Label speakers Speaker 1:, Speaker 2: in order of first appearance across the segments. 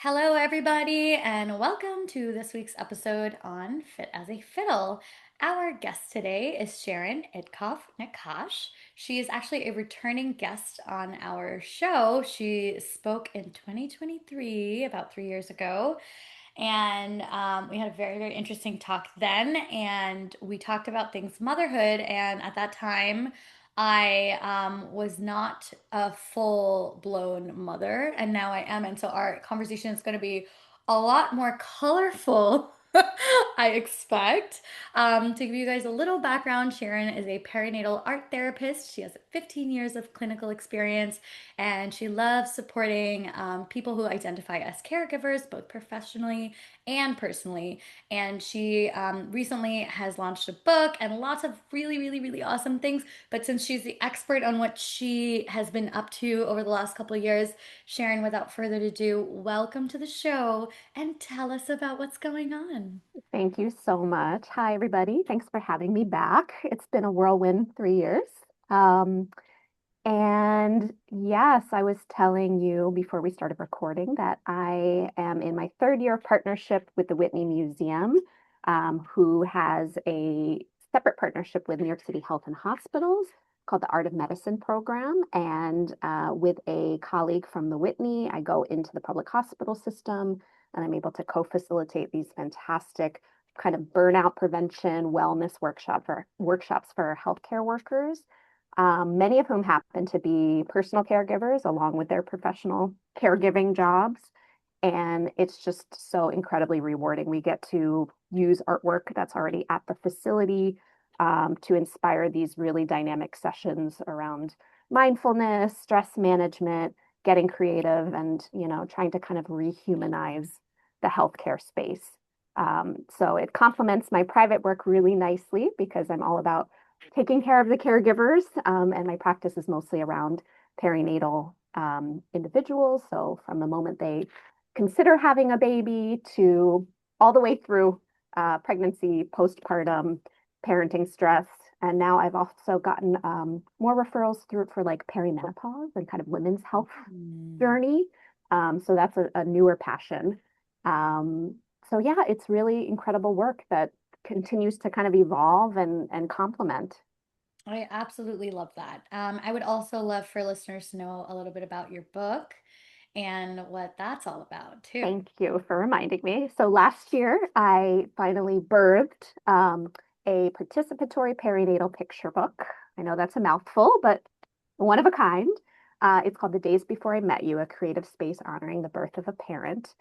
Speaker 1: Hello, everybody, and welcome to this week's episode on Fit as a Fiddle. Our guest today is Sharon Itkoff Nacache. She is actually a returning guest on our show. She spoke in 2023, about 3 years ago, and we had a very, very interesting talk then. And we talked about things motherhood. And at that time, I was not a full blown mother, and now I am. And so our conversation is going to be a lot more colorful, I expect. To give you guys a little background, Sharon is a perinatal art therapist. She has 15 years of clinical experience, and she loves supporting people who identify as caregivers, both professionally and personally. And she recently has launched a book and lots of really, really, really awesome things. But since she's the expert on what she has been up to over the last couple of years, Sharon, without further ado, welcome to the show and tell us about what's going on.
Speaker 2: Thank you so much. Hi, everybody. Thanks for having me back. It's been a whirlwind 3 years. Um, and yes, I was telling you before we started recording that I am in my third year of partnership with the Whitney Museum, who has a separate partnership with New York City Health and Hospitals called the Art of Medicine program. And with a colleague from the Whitney, I go into the public hospital system and I'm able to co-facilitate these fantastic kind of burnout prevention wellness workshops for healthcare workers, many of whom happen to be personal caregivers along with their professional caregiving jobs. And it's just so incredibly rewarding. We get to use artwork that's already at the facility to inspire these really dynamic sessions around mindfulness, stress management, getting creative, and trying to kind of rehumanize the healthcare space. So it complements my private work really nicely because I'm all about taking care of the caregivers, and my practice is mostly around perinatal individuals. So from the moment they consider having a baby to all the way through pregnancy, postpartum, parenting stress. And now I've also gotten more referrals through for like perimenopause and kind of women's health
Speaker 1: Mm.
Speaker 2: journey. So that's a newer passion. Um, so yeah, it's really incredible work that continues to kind of evolve and complement.
Speaker 1: I absolutely love that. I would also love for listeners to know a little bit about your book and what that's all about, too.
Speaker 2: Thank you for reminding me. So last year, I finally birthed a participatory perinatal picture book. I know that's a mouthful, but one of a kind. It's called The Days Before I Met You, a creative space honoring the birth of a parent.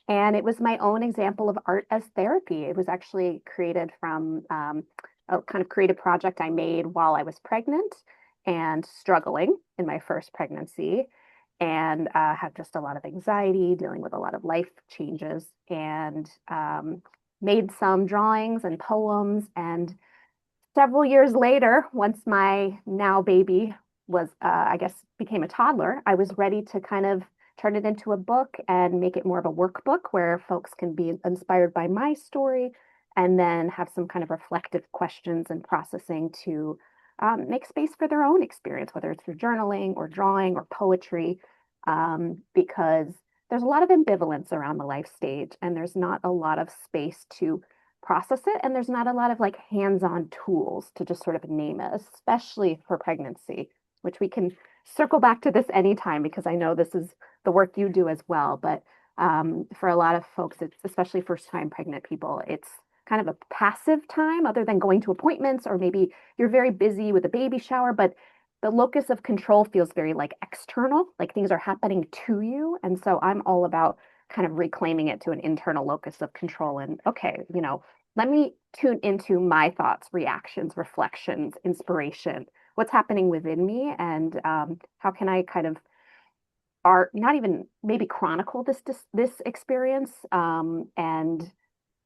Speaker 2: And it was my own example of art as therapy. It was actually created from a kind of creative project I made while I was pregnant and struggling in my first pregnancy, and had just a lot of anxiety, dealing with a lot of life changes, and made some drawings and poems. And several years later, once my now baby was, I guess, became a toddler, I was ready to kind of turn it into a book and make it more of a workbook where folks can be inspired by my story and then have some kind of reflective questions and processing to make space for their own experience, whether it's through journaling or drawing or poetry, because there's a lot of ambivalence around the life stage and there's not a lot of space to process it. And there's not a lot of like hands-on tools to just sort of name it, especially for pregnancy, which we can circle back to this anytime because I know this is the work you do as well. But for a lot of folks, it's especially first-time pregnant people, it's kind of a passive time other than going to appointments, or maybe you're very busy with a baby shower, but the locus of control feels very like external, like things are happening to you. And so I'm all about kind of reclaiming it to an internal locus of control. And okay, let me tune into my thoughts, reactions, reflections, inspiration, what's happening within me, and how can I kind of art, not even maybe chronicle this experience, and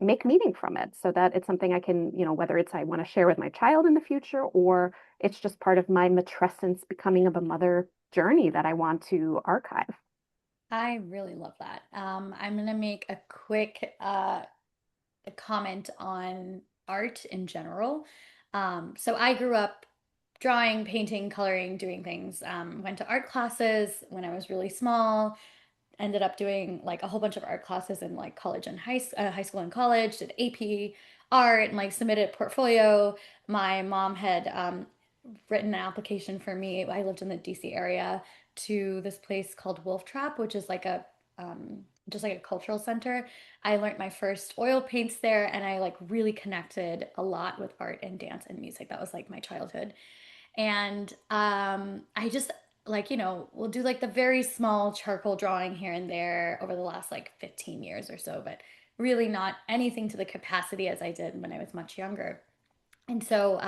Speaker 2: make meaning from it so that it's something I can, whether it's I want to share with my child in the future or it's just part of my matrescence becoming of a mother journey that I want to archive.
Speaker 1: I really love that. I'm going to make a quick comment on art in general. So I grew up drawing, painting, coloring, doing things. Went to art classes when I was really small. ended up doing like a whole bunch of art classes in like college and high school and college, did AP art and like submitted a portfolio. My mom had written an application for me. I lived in the DC area to this place called Wolf Trap, which is like a just like a cultural center. I learned my first oil paints there, and I like really connected a lot with art and dance and music. That was like my childhood. And I just like, we'll do like the very small charcoal drawing here and there over the last like 15 years or so, but really not anything to the capacity as I did when I was much younger. And so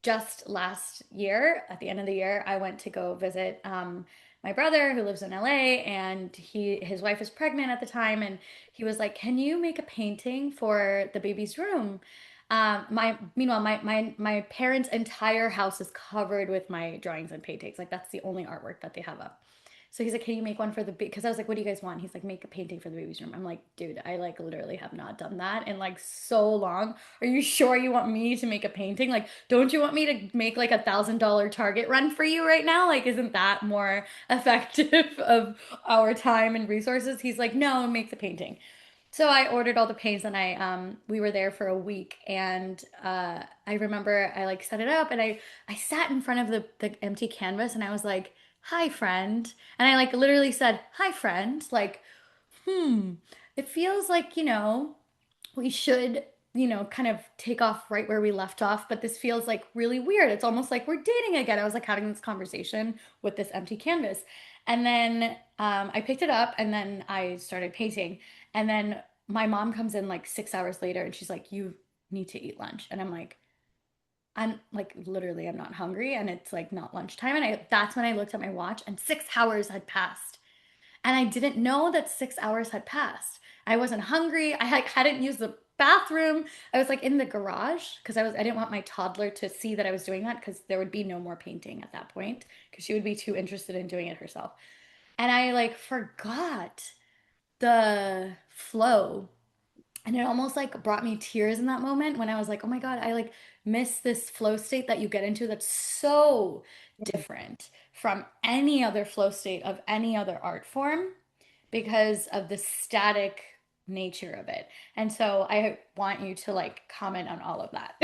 Speaker 1: just last year, at the end of the year, I went to go visit my brother who lives in LA, and his wife was pregnant at the time, and he was like, "Can you make a painting for the baby's room?" My parents' entire house is covered with my drawings and paintings. Like that's the only artwork that they have up. So he's like, "Can you make one for the baby?" Because I was like, "What do you guys want?" He's like, "Make a painting for the baby's room." I'm like, "Dude, I like literally have not done that in like so long. Are you sure you want me to make a painting? Like, don't you want me to make like $1,000 Target run for you right now? Like, isn't that more effective of our time and resources?" He's like, "No, make the painting." So I ordered all the paints, and I we were there for a week, and I remember I like set it up, and I sat in front of the empty canvas, and I was like, "Hi friend." And I like literally said, "Hi friend." Like, it feels like, we should, kind of take off right where we left off, but this feels like really weird. It's almost like we're dating again. I was like having this conversation with this empty canvas. And then I picked it up, and then I started painting. And then my mom comes in like 6 hours later, and she's like, "You need to eat lunch." And I'm like, literally, I'm not hungry. And it's like not lunchtime. And that's when I looked at my watch, and 6 hours had passed. And I didn't know that 6 hours had passed. I wasn't hungry. I like hadn't used the bathroom. I was like in the garage because I didn't want my toddler to see that I was doing that, because there would be no more painting at that point because she would be too interested in doing it herself. And I like forgot the flow, and it almost like brought me tears in that moment when I was like, "Oh my God, I like miss this flow state that you get into that's so different from any other flow state of any other art form because of the static nature of it." And so I want you to like comment on all of that.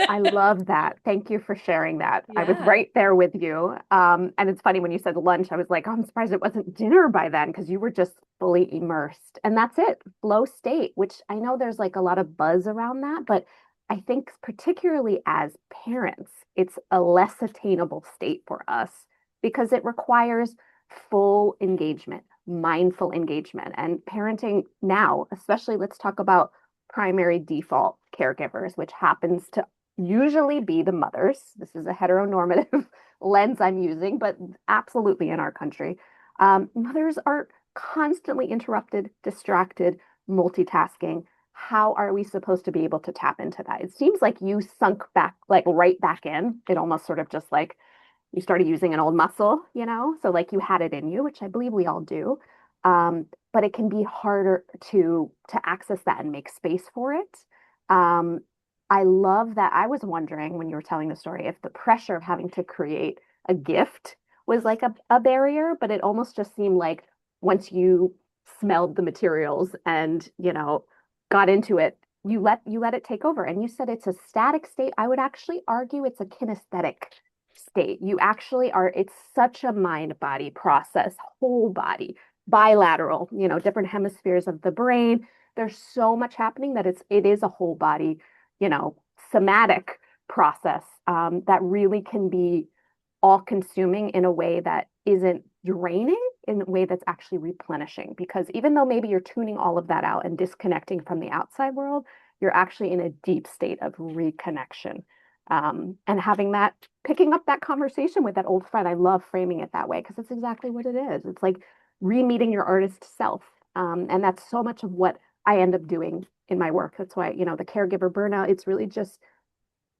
Speaker 2: I love that. Thank you for sharing that. I was
Speaker 1: Yeah.
Speaker 2: right there with you. And it's funny when you said lunch, I was like, oh, I'm surprised it wasn't dinner by then because you were just fully immersed. And that's it, flow state, which I know there's like a lot of buzz around that, but I think particularly as parents, it's a less attainable state for us because it requires full engagement, mindful engagement. And parenting now, especially let's talk about primary default caregivers, which happens to usually be the mothers. This is a heteronormative lens I'm using, but absolutely in our country. Mothers are constantly interrupted, distracted, multitasking. How are we supposed to be able to tap into that? It seems like you sunk back, like right back in. It almost sort of just like you started using an old muscle, you know? So like you had it in you, which I believe we all do. But it can be harder to access that and make space for it. Um, I love that. I was wondering when you were telling the story if the pressure of having to create a gift was like a barrier, but it almost just seemed like once you smelled the materials and, got into it, you let it take over. And you said it's a static state. I would actually argue it's a kinesthetic state. You actually are, it's such a mind body process, whole body, bilateral, different hemispheres of the brain. There's so much happening that it is a whole body, you know, somatic process that really can be all consuming in a way that isn't draining, in a way that's actually replenishing. Because even though maybe you're tuning all of that out and disconnecting from the outside world, you're actually in a deep state of reconnection. And having that, picking up that conversation with that old friend, I love framing it that way because it's exactly what it is. It's like re-meeting your artist self. And that's so much of what I end up doing in my work. That's why, the caregiver burnout, it's really just,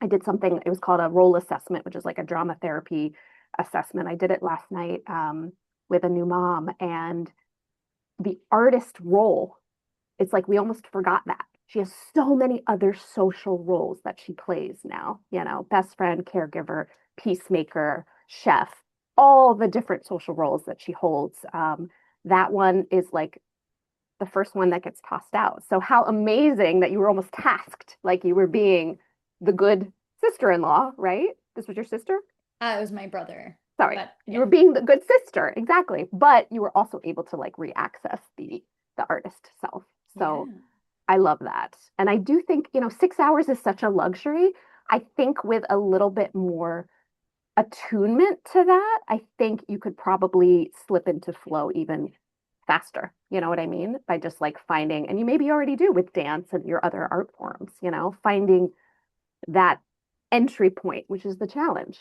Speaker 2: I did something, it was called a role assessment, which is like a drama therapy assessment. I did it last night with a new mom, and the artist role, it's like we almost forgot that. She has so many other social roles that she plays now, best friend, caregiver, peacemaker, chef, all the different social roles that she holds. that one is like the first one that gets tossed out. So how amazing that you were almost tasked, like you were being the good sister-in-law, right? This was your sister?
Speaker 1: It was my brother,
Speaker 2: Sorry.
Speaker 1: but
Speaker 2: You
Speaker 1: yeah.
Speaker 2: were being the good sister, exactly. But you were also able to like re-access the artist self. So
Speaker 1: Yeah.
Speaker 2: I love that. And I do think, 6 hours is such a luxury. I think with a little bit more attunement to that, I think you could probably slip into flow even faster. You know what I mean? By just like finding, and you maybe already do with dance and your other art forms, finding that entry point, which is the challenge.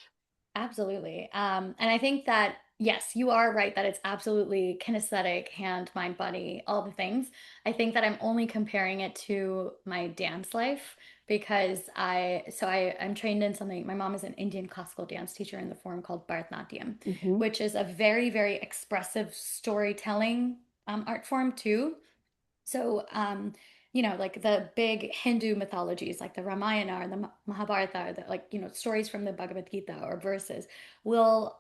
Speaker 1: Absolutely. And I think that, yes, you are right that it's absolutely kinesthetic, hand, mind, body, all the things. I think that I'm only comparing it to my dance life because I'm trained in something. My mom is an Indian classical dance teacher in the form called Bharatanatyam,
Speaker 2: Hmm.
Speaker 1: which is a very, very expressive storytelling art form too. So, like the big Hindu mythologies, like the Ramayana or the Mahabharata, or the, like, stories from the Bhagavad Gita or verses, will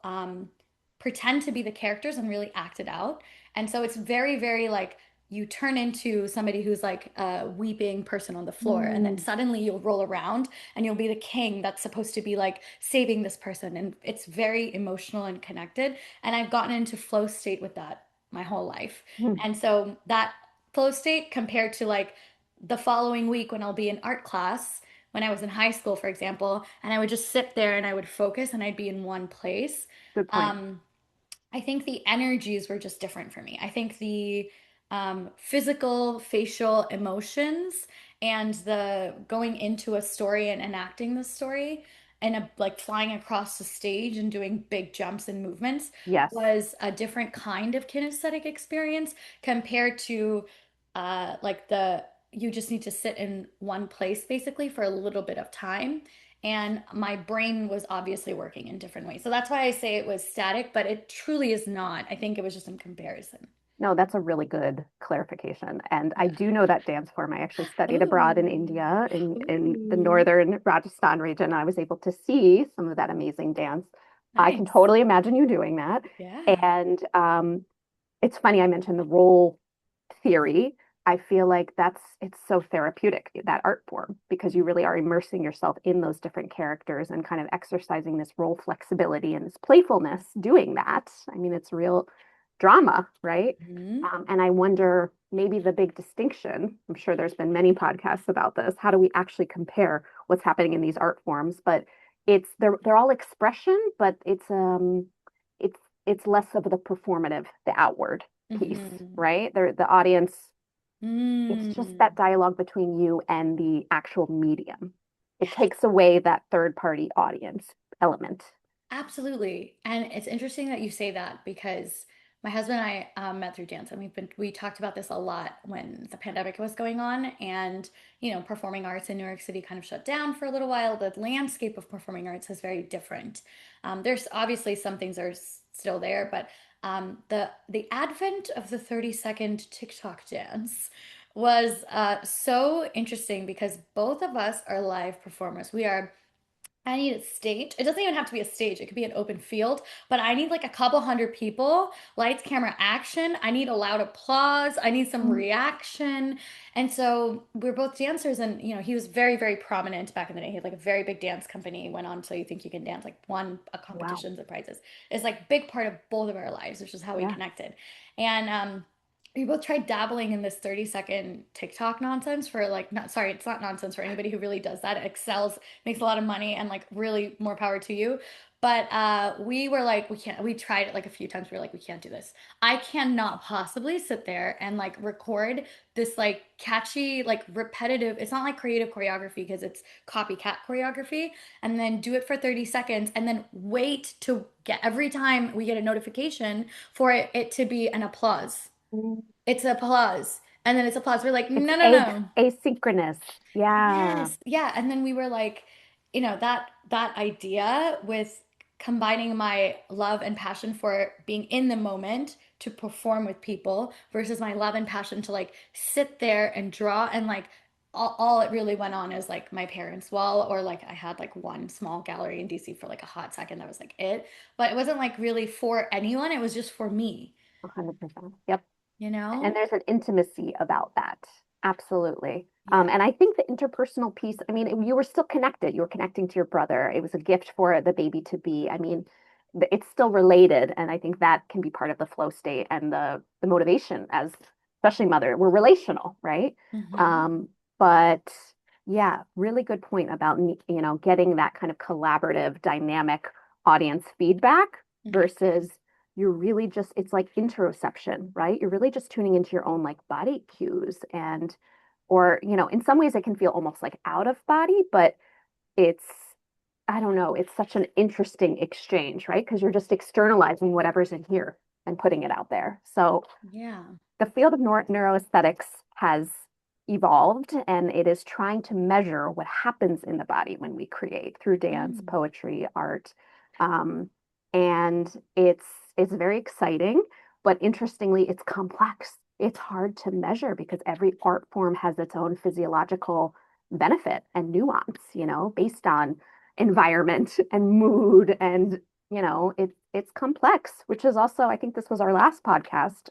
Speaker 1: pretend to be the characters and really act it out. And so it's very, very like you turn into somebody who's like a weeping person on the floor, and then
Speaker 2: Mm,
Speaker 1: suddenly you'll roll around and you'll be the king that's supposed to be like saving this person. And it's very emotional and connected. And I've gotten into flow state with that my whole life.
Speaker 2: mm,
Speaker 1: And so that flow state compared to like the following week when I'll be in art class when I was in high school, for example, and I would just sit there and I would focus and I'd be in one place.
Speaker 2: good point.
Speaker 1: Um, I think the energies were just different for me. I think the physical, facial emotions and the going into a story and enacting the story and like flying across the stage and doing big jumps and movements
Speaker 2: Yes.
Speaker 1: was a different kind of kinesthetic experience compared to like the you just need to sit in one place basically for a little bit of time, and my brain was obviously working in different ways. So that's why I say it was static, but it truly is not. I think it was just in comparison.
Speaker 2: No, that's a really good clarification. And I
Speaker 1: Yeah.
Speaker 2: do know that dance form. I actually studied abroad in
Speaker 1: Ooh.
Speaker 2: India, in the
Speaker 1: Ooh.
Speaker 2: northern Rajasthan region. I was able to see some of that amazing dance. I can
Speaker 1: Nice.
Speaker 2: totally imagine you doing that.
Speaker 1: Yeah.
Speaker 2: And it's funny, I mentioned the role theory. I feel like it's so therapeutic, that art form, because you really are immersing yourself in those different characters and kind of exercising this role flexibility and this playfulness doing that. I mean, it's real drama, right?
Speaker 1: Mhm.
Speaker 2: And I wonder maybe the big distinction, I'm sure there's been many podcasts about this. How do we actually compare what's happening in these art forms? But they're all expression, but it's it's less of the performative, the outward piece,
Speaker 1: Mhm.
Speaker 2: right? The audience, it's just that
Speaker 1: Mm.
Speaker 2: dialogue between you and the actual medium. It takes away that third party audience element.
Speaker 1: Absolutely. And it's interesting that you say that because my husband and I met through dance, and we talked about this a lot when the pandemic was going on, and performing arts in New York City kind of shut down for a little while. The landscape of performing arts is very different. There's obviously some things are still there, but the advent of the 30-second TikTok dance was so interesting because both of us are live performers. I need a stage. It doesn't even have to be a stage. It could be an open field, but I need like a couple hundred people, lights, camera, action. I need a loud applause. I need some
Speaker 2: Mm.
Speaker 1: reaction. And so we're both dancers, and he was very, very prominent back in the day. He had like a very big dance company, went on So You Think You Can Dance, like won a
Speaker 2: Wow.
Speaker 1: competitions and prizes. It's like big part of both of our lives, which is how we
Speaker 2: Yeah.
Speaker 1: connected. And we both tried dabbling in this 30-second TikTok nonsense for like, not sorry, it's not nonsense for anybody who really does that. It excels, makes a lot of money, and like really more power to you. But we were like, we tried it like a few times. We were like, we can't do this. I cannot possibly sit there and like record this like catchy, like repetitive, it's not like creative choreography because it's copycat choreography, and then do it for 30 seconds and then wait to get every time we get a notification for it to be an applause.
Speaker 2: Mm.
Speaker 1: It's applause. And then it's applause. We're like,
Speaker 2: It's
Speaker 1: no, no, no.
Speaker 2: asynchronous. Yeah.
Speaker 1: Yes. Yeah. And then we were like, that idea with combining my love and passion for being in the moment to perform with people versus my love and passion to like sit there and draw, and like all it really went on is like my parents' wall, or like I had like one small gallery in DC for like a hot second. That was like it. But it wasn't like really for anyone. It was just for me.
Speaker 2: 100%. Yep.
Speaker 1: you
Speaker 2: And
Speaker 1: know?
Speaker 2: there's an intimacy about that. Absolutely.
Speaker 1: Yeah.
Speaker 2: And I think the interpersonal piece, I mean, you were still connected. You were connecting to your brother. It was a gift for the baby to be. I mean, it's still related. And I think that can be part of the flow state and the motivation as especially mother. We're relational, right?
Speaker 1: Hmm.
Speaker 2: Um, but yeah, really good point about, getting that kind of collaborative, dynamic audience feedback versus you're really just it's like interoception, right? You're really just tuning into your own like body cues and or in some ways it can feel almost like out of body, but it's I don't know, it's such an interesting exchange, right? Because you're just externalizing whatever's in here and putting it out there. So
Speaker 1: Yeah.
Speaker 2: the field of neuroaesthetics has evolved and it is trying to measure what happens in the body when we create through dance,
Speaker 1: Mm.
Speaker 2: poetry, art. Um, and it's very exciting, but interestingly, it's complex. It's hard to measure because every art form has its own physiological benefit and nuance, based on environment and mood and it's complex, which is also, I think this was our last podcast,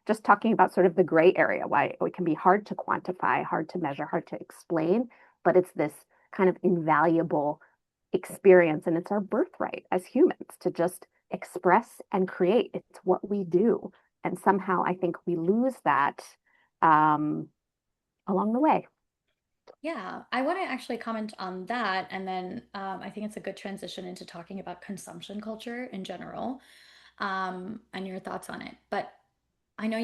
Speaker 2: just talking about sort of the gray area, why it can be hard to quantify, hard to measure, hard to explain, but it's this kind of invaluable experience. And it's our birthright as humans to just express and create. It's what we do. And somehow I think we lose that um, along the way.
Speaker 1: Yeah, I want to actually comment on that, and then I think it's a good transition into talking about consumption culture in general, and your thoughts on it. But I know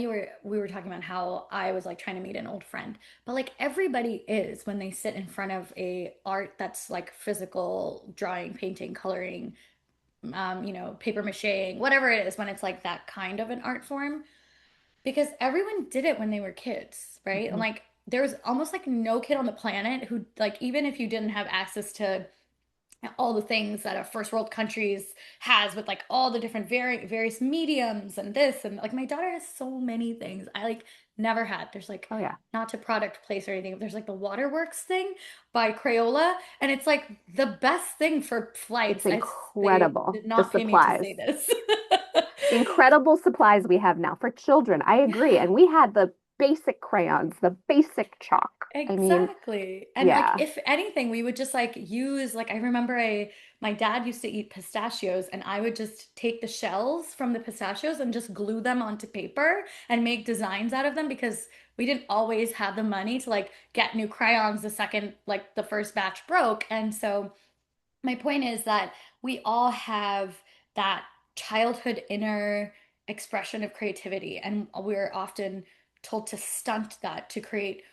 Speaker 1: we were talking about how I was like trying to meet an old friend, but like everybody is when they sit in front of a art that's like physical, drawing, painting, coloring, paper macheing, whatever it is, when it's like that kind of an art form because everyone did it when they were kids, right? And
Speaker 2: Mhm.
Speaker 1: like there's almost like no kid on the planet who like even if you didn't have access to all the things that a first world countries has with like all the different various mediums and this and like my daughter has so many things I like never had. There's like
Speaker 2: Oh, yeah.
Speaker 1: not to product place or anything. There's like the Waterworks thing by Crayola and it's like the best thing for
Speaker 2: It's
Speaker 1: flights. They
Speaker 2: incredible,
Speaker 1: did
Speaker 2: the
Speaker 1: not pay me to
Speaker 2: supplies.
Speaker 1: say this.
Speaker 2: Incredible supplies we have now for children. I agree.
Speaker 1: Yeah.
Speaker 2: And we had the basic crayons, the basic chalk. I mean,
Speaker 1: Exactly. And like
Speaker 2: yeah.
Speaker 1: if anything, we would just like use like I remember my dad used to eat pistachios and I would just take the shells from the pistachios and just glue them onto paper and make designs out of them because we didn't always have the money to like get new crayons the second like the first batch broke. And so my point is that we all have that childhood inner expression of creativity, and we're often told to stunt that to create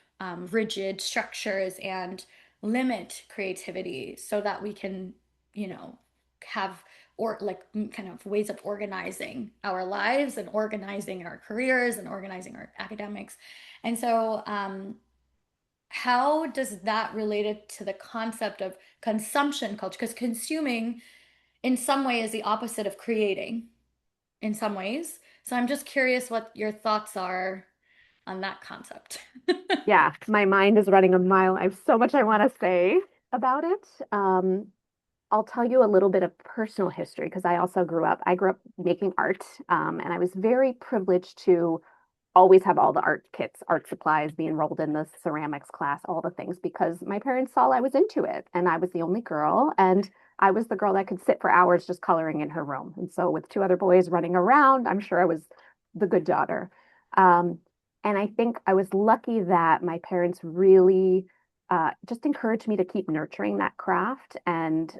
Speaker 1: rigid structures and limit creativity so that we can, you know, have or like kind of ways of organizing our lives and organizing our careers and organizing our academics. And so, how does that relate it to the concept of consumption culture? Because consuming in some way is the opposite of creating in some ways. So I'm just curious what your thoughts are on that concept.
Speaker 2: Yeah, my mind is running a mile. I have so much I want to say about it. I'll tell you a little bit of personal history because I grew up making art, and I was very privileged to always have all the art kits, art supplies, be enrolled in the ceramics class, all the things, because my parents saw I was into it. And I was the only girl. And I was the girl that could sit for hours just coloring in her room. And so, with two other boys running around, I'm sure I was the good daughter. Um, and I think I was lucky that my parents really just encouraged me to keep nurturing that craft and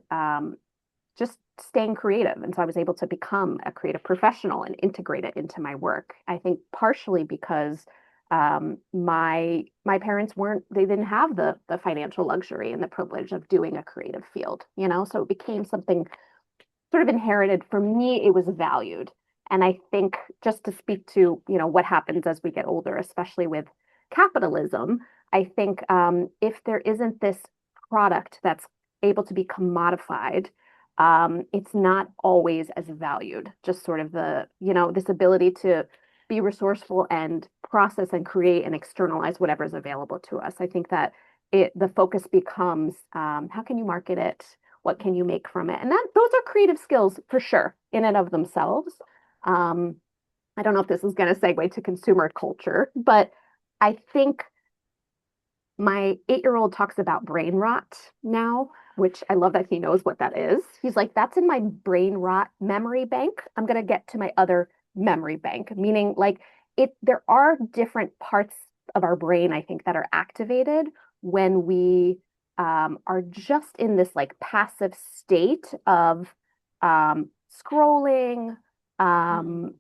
Speaker 2: just staying creative. And so I was able to become a creative professional and integrate it into my work. I think partially because my parents they didn't have the financial luxury and the privilege of doing a creative field, so it became something sort of inherited. For me, it was valued. And I think just to speak to, what happens as we get older, especially with capitalism, I think if there isn't this product that's able to be commodified, it's not always as valued. Just sort of this ability to be resourceful and process and create and externalize whatever is available to us. I think that the focus becomes how can you market it? What can you make from it? And those are creative skills for sure in and of themselves. Um, I don't know if this is going to segue to consumer culture, but I think my 8-year-old talks about brain rot now, which I love that he knows what that is. He's like, that's in my brain rot memory bank. I'm going to get to my other memory bank, meaning like there are different parts of our brain, I think, that are activated when we are just in this like passive state of scrolling,
Speaker 1: Mm.
Speaker 2: um,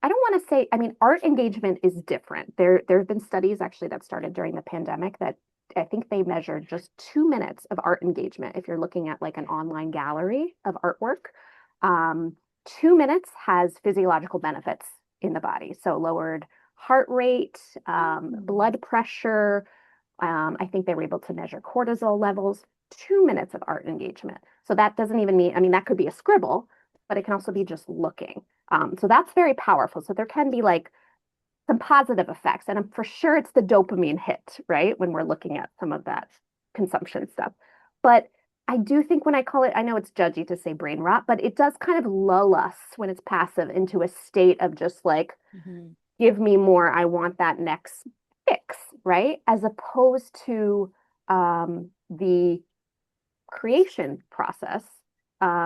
Speaker 2: I don't want to say, I mean, art engagement is different. There have been studies actually that started during the pandemic that I think they measured just 2 minutes of art engagement. If you're looking at like an online gallery of artwork, 2 minutes has physiological benefits in the body. So lowered heart rate,
Speaker 1: Mm.
Speaker 2: blood pressure. I think they were able to measure cortisol levels. 2 minutes of art engagement. So that doesn't even mean, I mean, that could be a scribble, but it can also be just looking. So that's very powerful. So there can be like some positive effects. And I'm for sure it's the dopamine hit, right? When we're looking at some of that consumption stuff. But I do think when I call it, I know it's judgy to say brain rot, but it does kind of lull us when it's passive into a state of just like,
Speaker 1: Mhm.
Speaker 2: give me more. I want that next fix, right? As opposed to the creation process,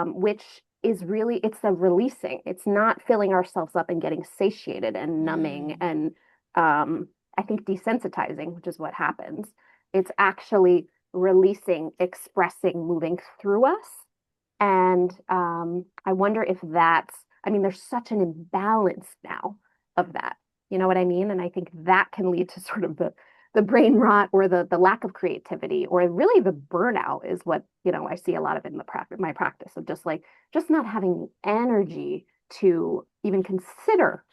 Speaker 2: which is really it's a releasing. It's not filling ourselves up and getting satiated and numbing
Speaker 1: Mm.
Speaker 2: and I think desensitizing, which is what happens. It's actually releasing, expressing, moving through us. And I wonder if that's, I mean, there's such an imbalance now of that. You know what I mean? And I think that can lead to sort of the brain rot or the lack of creativity or really the burnout is what, I see a lot of it in my practice of just like just not having the energy to even consider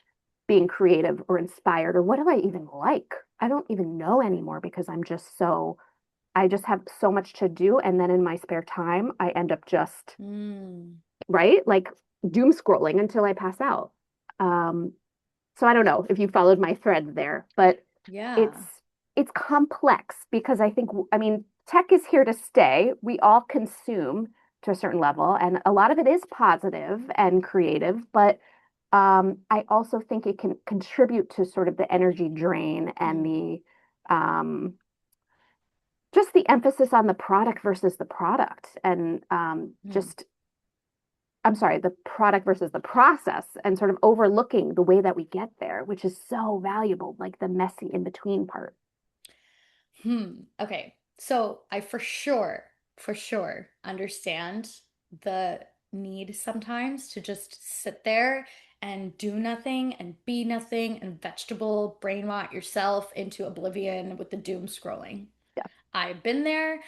Speaker 2: being creative or inspired or what do I even like? I don't even know anymore because I just have so much to do. And then in my spare time, I end up just,
Speaker 1: Mm.
Speaker 2: right? Like doom scrolling until I pass out. Um, so I don't know if you followed my thread there, but it's
Speaker 1: Yeah.
Speaker 2: it's complex because I think, I mean, tech is here to stay. We all consume to a certain level, and a lot of it is positive and creative, but I also think it can contribute to sort of the energy drain and
Speaker 1: Mm.
Speaker 2: the just the emphasis on the product versus the product and
Speaker 1: Mm.
Speaker 2: just I'm sorry, the product versus the process and sort of overlooking the way that we get there, which is so valuable, like the messy in between part.
Speaker 1: Okay. So I for sure understand the need sometimes to just sit there and do nothing and be nothing and vegetable brain rot yourself into oblivion with the doom scrolling.
Speaker 2: Yeah,
Speaker 1: I've been there.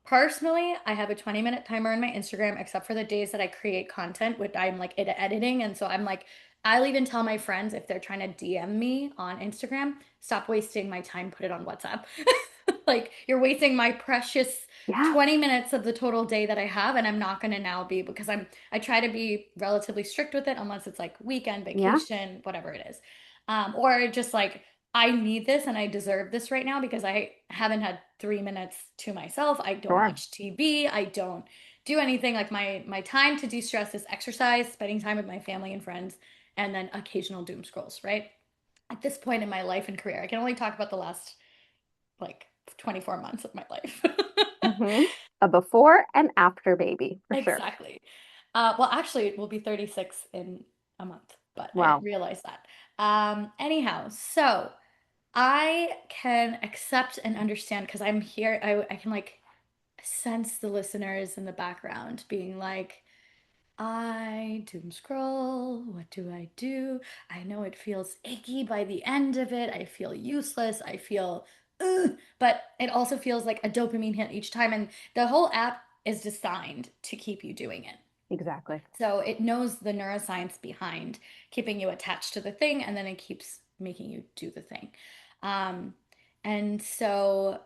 Speaker 1: Personally, I have a 20-minute timer on my Instagram, except for the days that I create content, which I'm like editing. And so I'm like, I'll even tell my friends if they're trying to DM me on Instagram, stop wasting my time, put it on WhatsApp. Like, you're wasting my precious
Speaker 2: yeah,
Speaker 1: 20 minutes of the total day that I have, and I'm not going to now be because I try to be relatively strict with it unless it's like weekend,
Speaker 2: yeah,
Speaker 1: vacation, whatever it is. Or just like I need this and I deserve this right now because I haven't had 3 minutes to myself. I don't
Speaker 2: sure.
Speaker 1: watch TV. I don't do anything. Like my time to de-stress is exercise, spending time with my family and friends, and then occasional doom scrolls, right? At this point in my life and career, I can only talk about the last like 24 months of my life.
Speaker 2: Hmm. A before and after baby, for sure.
Speaker 1: Exactly. Well, actually, it will be 36 in a month, but I didn't
Speaker 2: Wow.
Speaker 1: realize that. Anyhow, so I can accept and understand because I'm here. I can like sense the listeners in the background being like, I doom scroll. What do I do? I know it feels icky by the end of it. I feel useless. I feel, ugh, but it also feels like a dopamine hit each time. And the whole app is designed to keep you doing it.
Speaker 2: Exactly.
Speaker 1: So it knows the neuroscience behind keeping you attached to the thing, and then it keeps making you do the thing. Um, and so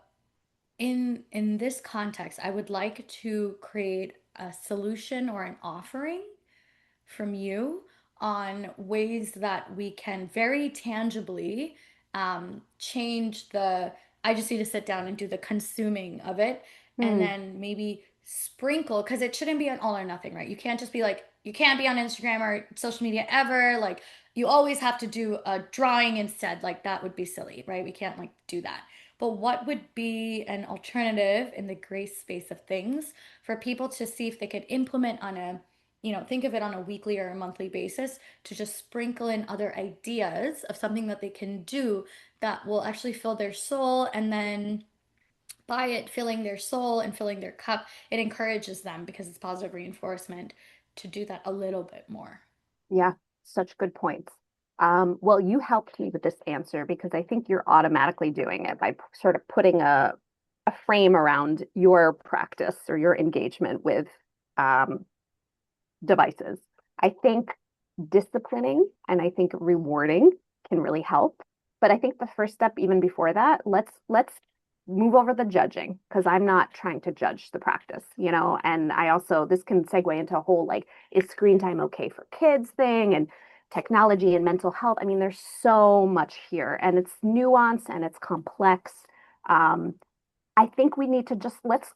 Speaker 1: in this context, I would like to create a solution or an offering from you on ways that we can very tangibly change the I just need to sit down and do the consuming of it and
Speaker 2: Hmm.
Speaker 1: then maybe sprinkle because it shouldn't be an all or nothing, right? You can't just be like you can't be on Instagram or social media ever like you always have to do a drawing instead. Like that would be silly, right? We can't like do that. But what would be an alternative in the gray space of things for people to see if they could implement on a, think of it on a weekly or a monthly basis to just sprinkle in other ideas of something that they can do that will actually fill their soul, and then by it filling their soul and filling their cup, it encourages them because it's positive reinforcement to do that a little bit more.
Speaker 2: Yeah, such good points. Well, you helped me with this answer because I think you're automatically doing it by sort of putting a frame around your practice or your engagement with um, devices. I think disciplining and I think rewarding can really help. But I think the first step, even before that, let's move over the judging because I'm not trying to judge the practice, you know. And I also this can segue into a whole like, is screen time okay for kids thing and technology and mental health. I mean, there's so much here and it's nuanced and it's complex. Um, I think we need to just let's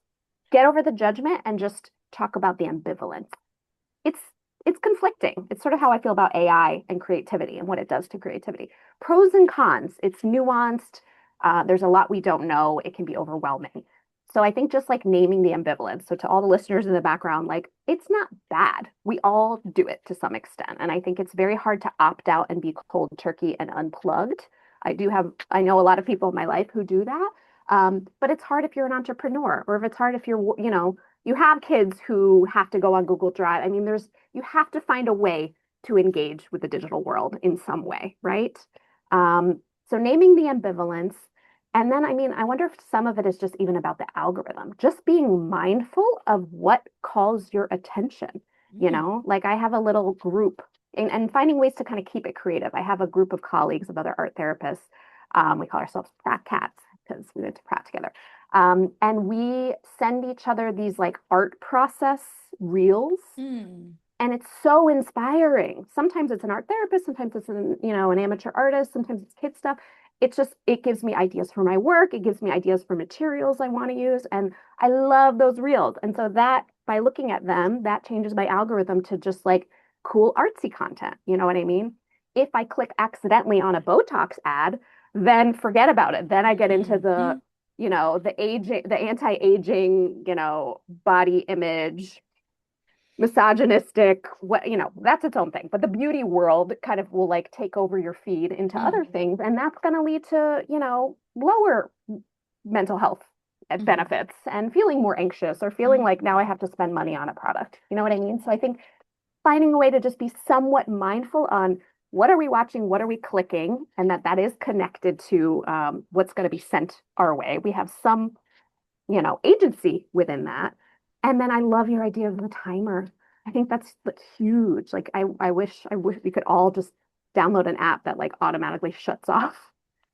Speaker 2: get over the judgment and just talk about the ambivalence. it's it's conflicting. It's sort of how I feel about AI and creativity and what it does to creativity. Pros and cons. It's nuanced. There's a lot we don't know. It can be overwhelming. So I think just like naming the ambivalence. So to all the listeners in the background, like it's not bad. We all do it to some extent. And I think it's very hard to opt out and be cold turkey and unplugged. I know a lot of people in my life who do that. But it's hard if you're an entrepreneur or if it's hard if you're, you have kids who have to go on Google Drive. I mean, you have to find a way to engage with the digital world in some way, right? So naming the ambivalence. And then, I mean, I wonder if some of it is just even about the algorithm, just being mindful of what calls your attention.
Speaker 1: Mm.
Speaker 2: Like I have a little group and finding ways to kind of keep it creative. I have a group of colleagues of other art therapists. We call ourselves Pratt Cats because we went to Pratt together. And we send each other these like art process reels.
Speaker 1: Mm.
Speaker 2: And it's so inspiring. Sometimes it's an art therapist, sometimes it's an amateur artist, sometimes it's kid stuff. It gives me ideas for my work. It gives me ideas for materials I want to use. And I love those reels. And so that by looking at them, that changes my algorithm to just like cool artsy content. You know what I mean? If I click accidentally on a Botox ad, then forget about it. Then I get into
Speaker 1: Mm-hmm.
Speaker 2: the anti-aging, body image misogynistic, that's its own thing. But the beauty world kind of will like take over your feed into other
Speaker 1: Mm-hmm.
Speaker 2: things, and that's going to lead to, lower mental health
Speaker 1: Mm-hmm.
Speaker 2: benefits and feeling more anxious or feeling like now I have to spend money on a product. You know what I mean? So I think finding a way to just be somewhat mindful on what are we watching, what are we clicking, and that is connected to what's going to be sent our way. We have some agency within that. And then I love your idea of the timer. I think that's like huge. Like I wish we could all just download an app that like automatically shuts off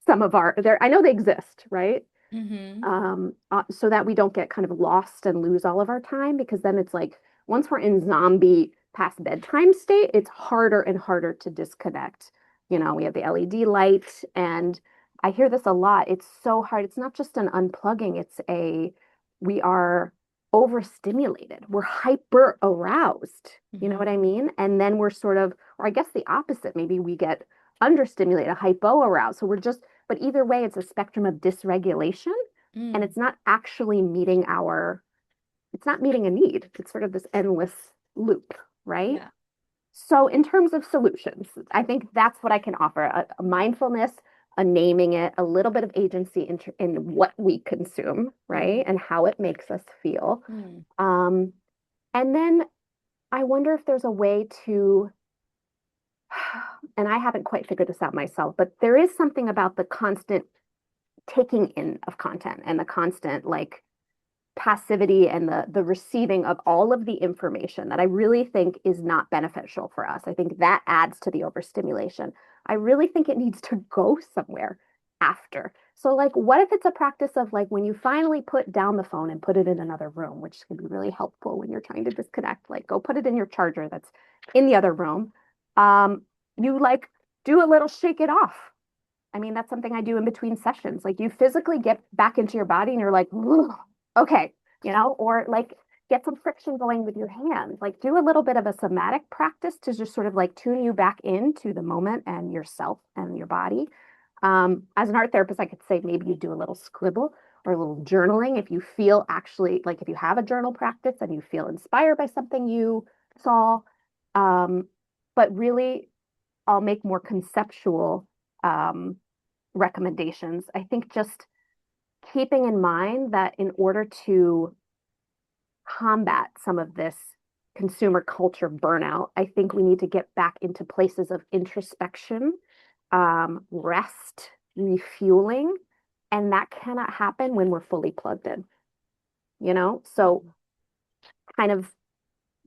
Speaker 2: some of our there. I know they exist, right?
Speaker 1: Mm-hmm.
Speaker 2: So that we don't get kind of lost and lose all of our time because then it's like once we're in zombie past bedtime state, it's harder and harder to disconnect. We have the LED light and I hear this a lot. It's so hard. It's not just an unplugging, we are overstimulated. We're hyper aroused. You know
Speaker 1: Mm-hmm.
Speaker 2: what I mean? And then we're sort of, or I guess the opposite, maybe we get understimulated, hypo aroused. But either way, it's a spectrum of dysregulation and
Speaker 1: Mm.
Speaker 2: it's not meeting a need. It's sort of this endless loop, right?
Speaker 1: Yeah.
Speaker 2: So in terms of solutions, I think that's what I can offer, a mindfulness, a naming it, a little bit of agency in what we consume, right?
Speaker 1: Mm-hmm.
Speaker 2: And how it makes us feel.
Speaker 1: Mm.
Speaker 2: Um, and then I wonder if there's a way to, and I haven't quite figured this out myself, but there is something about the constant taking in of content and the constant like passivity and the receiving of all of the information that I really think is not beneficial for us. I think that adds to the overstimulation. I really think it needs to go somewhere after. So like what if it's a practice of like when you finally put down the phone and put it in another room, which can be really helpful when you're trying to disconnect, like go put it in your charger that's in the other room. Um, you like do a little shake it off. I mean, that's something I do in between sessions. Like you physically get back into your body and you're like, okay, or like get some friction going with your hands. Like do a little bit of a somatic practice to just sort of like tune you back into the moment and yourself and your body. As an art therapist, I could say maybe you do a little scribble or a little journaling if you feel actually like if you have a journal practice and you feel inspired by something you saw. Um, but really, I'll make more conceptual um, recommendations. I think just keeping in mind that in order to combat some of this consumer culture burnout, I think we need to get back into places of introspection, rest, refueling, and that cannot happen when we're fully plugged in, you know? So kind of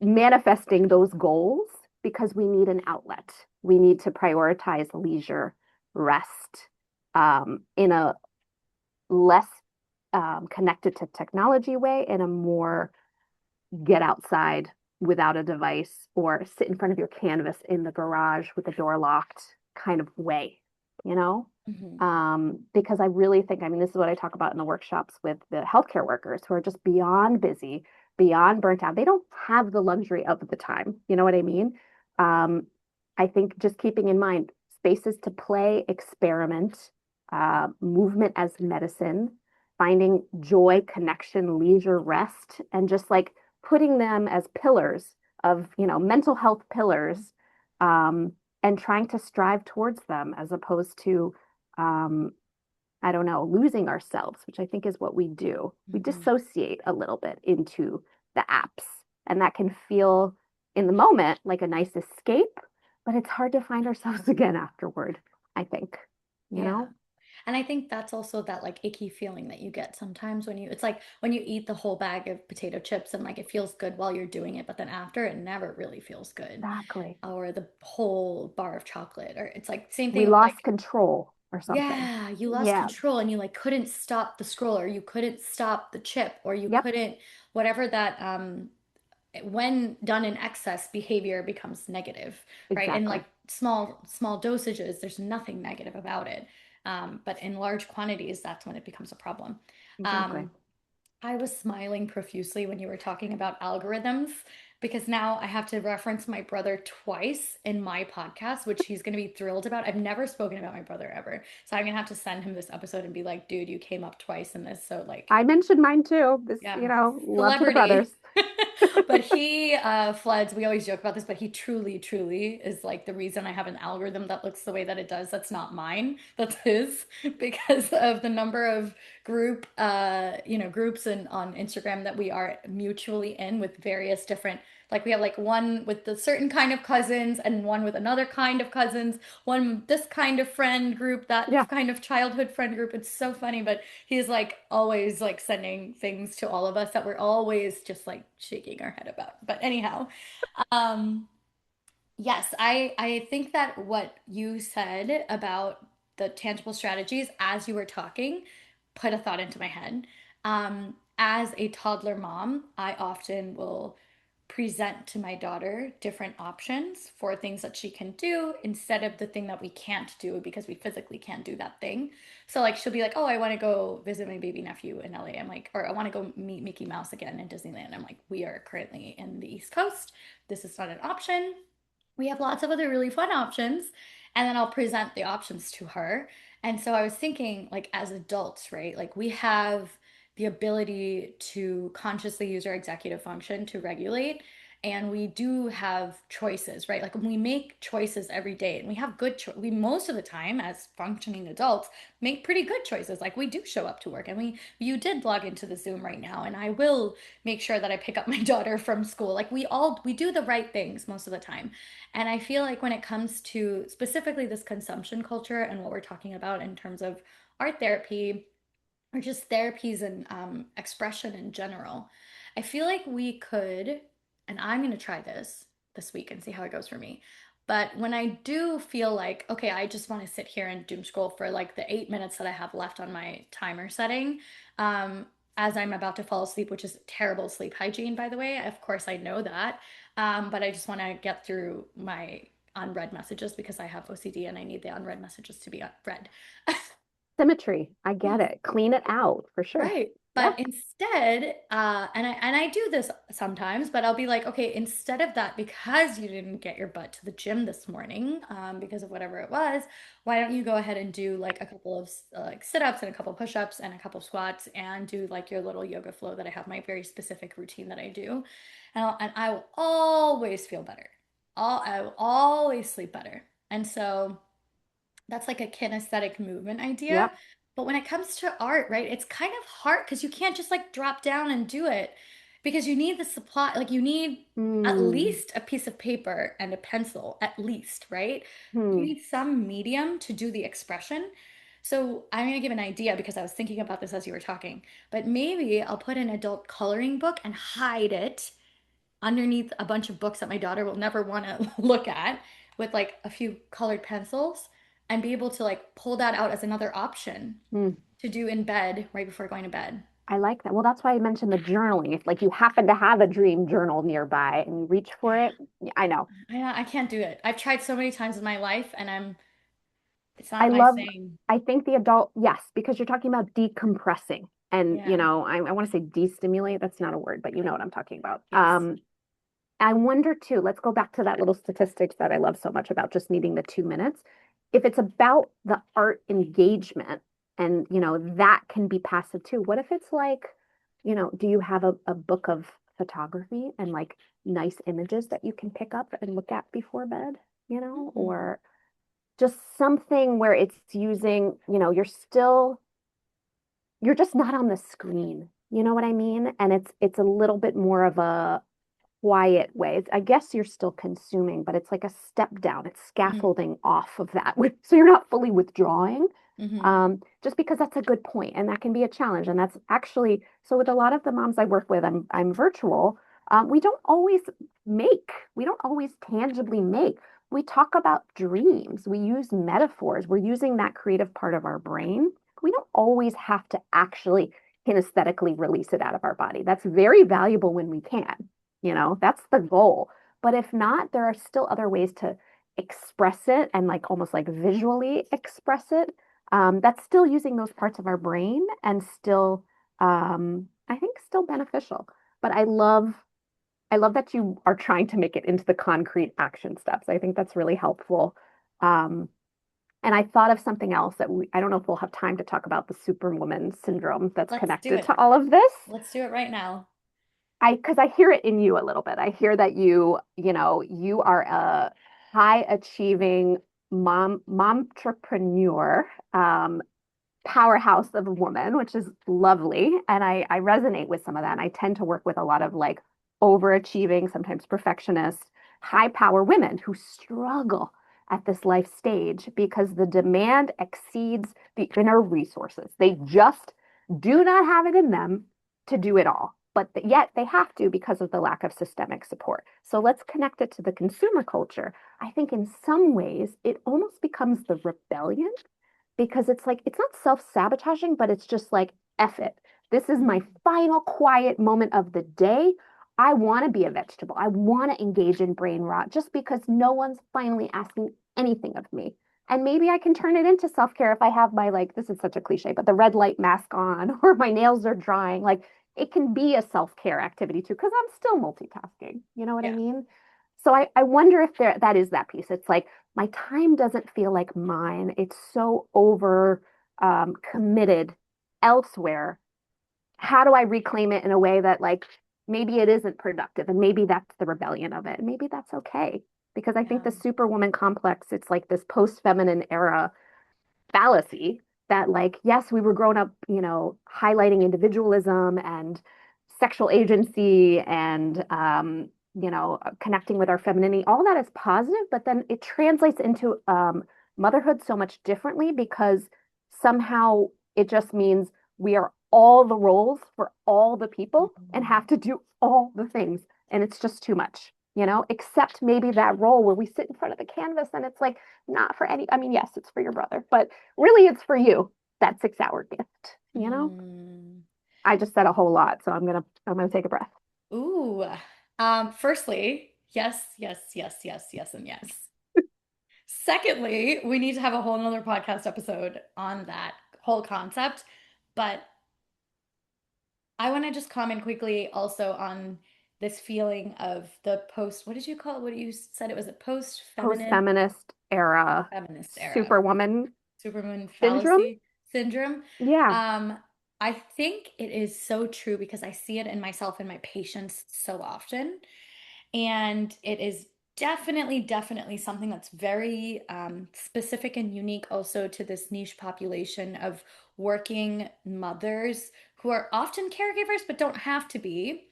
Speaker 2: manifesting those goals because we need an outlet. We need to prioritize leisure, rest, in a less connected to technology way, in a more get outside without a device or sit in front of your canvas in the garage with the door locked kind of way, you know?
Speaker 1: Hmm.
Speaker 2: Because I really think, I mean, this is what I talk about in the workshops with the healthcare workers who are just beyond busy, beyond burnt out. They don't have the luxury of the time. You know what I mean? Um, I think just keeping in mind spaces to play, experiment, movement as medicine, finding joy, connection, leisure, rest, and just like putting them as pillars of, you know, mental health pillars, and trying to strive towards them as opposed to, um, I don't know, losing ourselves, which I think is what we do. We
Speaker 1: Hmm.
Speaker 2: dissociate a little bit into the apps, and that can feel in the moment like a nice escape, but it's hard to find ourselves again afterward, I think, you
Speaker 1: Yeah.
Speaker 2: know?
Speaker 1: And I think that's also that like icky feeling that you get sometimes when it's like when you eat the whole bag of potato chips and like it feels good while you're doing it, but then after it never really feels good.
Speaker 2: Exactly.
Speaker 1: Or the whole bar of chocolate, or it's like same
Speaker 2: We
Speaker 1: thing with
Speaker 2: lost
Speaker 1: like,
Speaker 2: control or something.
Speaker 1: yeah, you lost
Speaker 2: Yeah.
Speaker 1: control and you like couldn't stop the scroll or you couldn't stop the chip or you
Speaker 2: Yep.
Speaker 1: couldn't whatever that when done in excess, behavior becomes negative, right? And like
Speaker 2: Exactly.
Speaker 1: small dosages, there's nothing negative about it. But in large quantities, that's when it becomes a problem.
Speaker 2: Exactly.
Speaker 1: Um, I was smiling profusely when you were talking about algorithms because now I have to reference my brother twice in my podcast, which he's going to be thrilled about. I've never spoken about my brother ever. So I'm going to have to send him this episode and be like, dude, you came up twice in this. So, like,
Speaker 2: I mentioned mine too. This,
Speaker 1: yeah,
Speaker 2: you know, love to the
Speaker 1: celebrity.
Speaker 2: brothers.
Speaker 1: But he floods, we always joke about this, but he truly is like the reason I have an algorithm that looks the way that it does. That's not mine, that's his, because of the number of groups and on Instagram that we are mutually in with various different, like we have like one with the certain kind of cousins and one with another kind of cousins, one this kind of friend group, that
Speaker 2: Yeah,
Speaker 1: kind of childhood friend group. It's so funny, but he's like always like sending things to all of us that we're always just like shaking our head about. But anyhow, um, yes, I think that what you said about the tangible strategies as you were talking put a thought into my head. As a toddler mom, I often will present to my daughter different options for things that she can do instead of the thing that we can't do because we physically can't do that thing. So like she'll be like, "Oh, I want to go visit my baby nephew in LA." I'm like, or I want to go meet Mickey Mouse again in Disneyland. I'm like, "We are currently in the East Coast. This is not an option. We have lots of other really fun options." And then I'll present the options to her. And so I was thinking, like, as adults, right? Like, we have the ability to consciously use our executive function to regulate. And we do have choices, right? Like we make choices every day and we have we most of the time as functioning adults make pretty good choices. Like we do show up to work and you did log into the Zoom right now and I will make sure that I pick up my daughter from school. Like we do the right things most of the time. And I feel like when it comes to specifically this consumption culture and what we're talking about in terms of art therapy or just therapies and expression in general, I feel like we could, and I'm going to try this week and see how it goes for me. But when I do feel like, okay, I just want to sit here and doom scroll for like the 8 minutes that I have left on my timer setting, um, as I'm about to fall asleep, which is terrible sleep hygiene, by the way. Of course, I know that. But I just want to get through my unread messages because I have OCD and I need the unread messages to be read.
Speaker 2: Symmetry. I get
Speaker 1: Yes.
Speaker 2: it. Clean it out for sure.
Speaker 1: Right.
Speaker 2: Yeah.
Speaker 1: But instead, and I do this sometimes, but I'll be like, okay, instead of that, because you didn't get your butt to the gym this morning, because of whatever it was, why don't you go ahead and do like a couple of like sit-ups and a couple push-ups and a couple squats and do like your little yoga flow that I have my very specific routine that I do, and I will always feel better. I will always sleep better. And so that's like a kinesthetic movement idea.
Speaker 2: Yep.
Speaker 1: But when it comes to art, right, it's kind of hard because you can't just like drop down and do it because you need the supply, like you need at
Speaker 2: Hmm.
Speaker 1: least a piece of paper and a pencil, at least, right? You
Speaker 2: Hmm.
Speaker 1: need some medium to do the expression. So I'm going to give an idea because I was thinking about this as you were talking, but maybe I'll put an adult coloring book and hide it underneath a bunch of books that my daughter will never want to look at with like a few colored pencils and be able to like pull that out as another option
Speaker 2: Hmm.
Speaker 1: to do in bed right before going to bed.
Speaker 2: I like that. Well, that's why I mentioned the journaling. If like you happen to have a dream journal nearby and you reach for it, yeah, I know.
Speaker 1: I can't do it. I've tried so many times in my life and it's
Speaker 2: I
Speaker 1: not my
Speaker 2: love,
Speaker 1: thing.
Speaker 2: I think the adult, yes, because you're talking about decompressing. And,
Speaker 1: Yeah.
Speaker 2: I want to say destimulate. That's not a word, but you know what I'm talking about.
Speaker 1: Yes.
Speaker 2: I wonder too, let's go back to that little statistics that I love so much about just needing the 2 minutes. If it's about the art engagement and, that can be passive too. What if it's like, do you have a book of photography and like nice images that you can pick up and look at before bed,
Speaker 1: Mm.
Speaker 2: or just something where it's using, you're just not on the screen. You know what I mean? And it's a little bit more of a quiet way. I guess you're still consuming, but it's like a step down. It's
Speaker 1: Mm.
Speaker 2: scaffolding off of that. So you're not fully withdrawing.
Speaker 1: Hmm.
Speaker 2: Just because that's a good point, and that can be a challenge. And that's actually so with a lot of the moms I work with, I'm virtual. We don't always make, we don't always tangibly make. We talk about dreams. We use metaphors. We're using that creative part of our brain. We don't always have to actually kinesthetically release it out of our body. That's very valuable when we can. That's the goal. But if not, there are still other ways to express it and like almost like visually express it. That's still using those parts of our brain and still, I think, still beneficial. But I love that you are trying to make it into the concrete action steps. I think that's really helpful. Um, and I thought of something else that I don't know if we'll have time to talk about the superwoman syndrome that's
Speaker 1: Let's do
Speaker 2: connected
Speaker 1: it.
Speaker 2: to all of this.
Speaker 1: Let's do it right now.
Speaker 2: Because I hear it in you a little bit. I hear that you are a high achieving momtrepreneur, powerhouse of a woman, which is lovely. And I resonate with some of that. And I tend to work with a lot of like overachieving, sometimes perfectionist, high power women who struggle at this life stage because the demand exceeds the inner resources. They just do not have it in them to do it all. But yet they have to because of the lack of systemic support. So let's connect it to the consumer culture. I think in some ways it almost becomes the rebellion because it's like it's not self-sabotaging, but it's just like F it. This is my
Speaker 1: Mhm.
Speaker 2: final quiet moment of the day. I want to be a vegetable. I want to engage in brain rot just because no one's finally asking anything of me. And maybe I can turn it into self-care if I have my like this is such a cliche, but the red light mask on or my nails are drying. Like it can be a self-care activity too, because I'm still multitasking. You know what I
Speaker 1: Yeah.
Speaker 2: mean? So I wonder if that is that piece. It's like my time doesn't feel like mine. It's so over committed elsewhere. How do I reclaim it in a way that like maybe it isn't productive and maybe that's the rebellion of it. And maybe that's okay. Because I think
Speaker 1: Yeah.
Speaker 2: the superwoman complex, it's like this post-feminine era fallacy that like yes we were grown up highlighting individualism and sexual agency and connecting with our femininity, all that is positive, but then it translates into motherhood so much differently because somehow it just means we are all the roles for all the people and
Speaker 1: Mhm.
Speaker 2: have to do all the things, and it's just too much, except maybe that role where we sit in front of the canvas and it's like not for any, I mean, yes, it's for your brother, but really it's for you, that 6 hour gift.
Speaker 1: Mm.
Speaker 2: I just said a whole lot, so I'm gonna take a breath.
Speaker 1: Ooh. Firstly, yes, yes, yes, yes, yes, and yes. Secondly, we need to have a whole nother podcast episode on that whole concept. But I want to just comment quickly also on this feeling of the post, what did you call it? What you said it was a post-feminine,
Speaker 2: Post-feminist era
Speaker 1: feminist era,
Speaker 2: superwoman
Speaker 1: supermoon
Speaker 2: syndrome.
Speaker 1: fallacy syndrome.
Speaker 2: Yeah.
Speaker 1: Um, I think it is so true because I see it in myself and my patients so often. And it is definitely, definitely something that's very specific and unique also to this niche population of working mothers who are often caregivers but don't have to be.